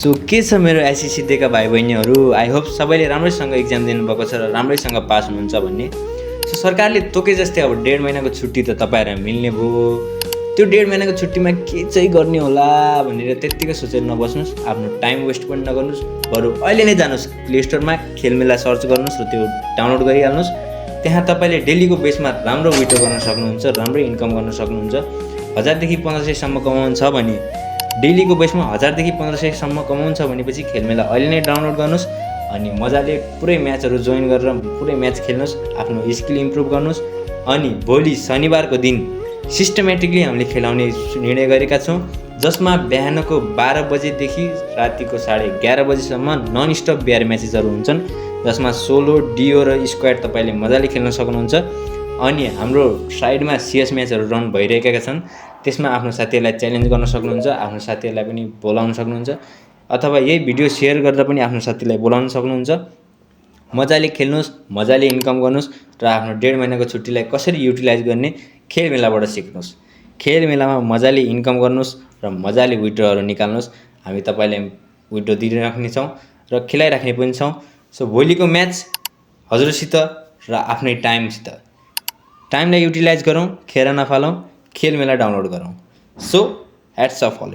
So के छ मेरो एसएससी दिएका भाइ बहिनीहरू, आई होप सबैले राम्रैसँग एक्जाम दिनुभएको छ र राम्रैसँग पास हुनुहुन्छ भन्ने। सो सरकारले तोके जस्तै अब 1.5 महिनाको छुट्टी त तपाईँहरूलाई मिल्ने भयो। त्यो 1.5 महिनाको छुट्टीमा के चाहिँ गर्ने होला भनेर त्यत्तिकै सोचेर नबस्नुहोस्, आफ्नो टाइम वेस्ट पनि नगर्नुहोस्। बरु अहिले नै जानुहोस् प्ले स्टोरमा खेलमेला सर्च गर्नुहोस् र त्यो डाउनलोड गरिहाल्नुहोस्। त्यहाँ तपाईँले डेलीको बेसमा राम्रो विड्रो गर्न सक्नुहुन्छ, राम्रै इन्कम गर्न सक्नुहुन्छ। 1000 देखि 1500 सम्म कमाउनुहुन्छ भने डेलीको बेसमा 1000 देखि 1500 सम्म कमाउनुहुन्छ भनेपछि खेलमेला अहिले नै डाउनलोड गर्नुहोस् अनि मजाले पुरै म्याचहरू जोइन गरेर पुरै म्याच खेल्नुहोस्, आफ्नो स्किल इम्प्रुभ गर्नुहोस्। अनि भोलि शनिबारको दिन सिस्टमेटिकली हामीले खेलाउने निर्णय गरेका छौँ, जसमा बिहानको 12 बजेदेखि रातिको 11:30 बजीसम्म नन स्टप बिआर म्याचेसहरू हुन्छन्, जसमा सोलो, डिओ र स्क्वाड तपाईँले मजाले खेल्न सक्नुहुन्छ। अनि हाम्रो साइडमा सिएस म्याचहरू रन भइरहेका छन्, त्यसमा आफ्नो साथीहरूलाई च्यालेन्ज गर्न सक्नुहुन्छ, आफ्नो साथीहरूलाई पनि बोलाउन सक्नुहुन्छ, अथवा यही भिडियो सेयर गर्दा पनि आफ्नो साथीलाई बोलाउन सक्नुहुन्छ। मजाले खेल्नुहोस्, मजाले इन्कम गर्नुहोस् र आफ्नो 1.5 महिनाको छुट्टीलाई कसरी युटिलाइज गर्ने खेलमेलाबाट सिक्नुहोस्। खेलमेलामा मजाले इन्कम गर्नुहोस् र मजाले विड्रोहरू निकाल्नुहोस्। हामी तपाईँलाई विड्रो दिइराख्नेछौँ र खेलाइराख्ने पनि छौँ। सो भोलिको म्याच हजुरसित र आफ्नै टाइमसित, टाइमलाई युटिलाइज गरौँ, खेर नफालौँ, खेलमेला डाउनलोड गरौँ। So hats off all.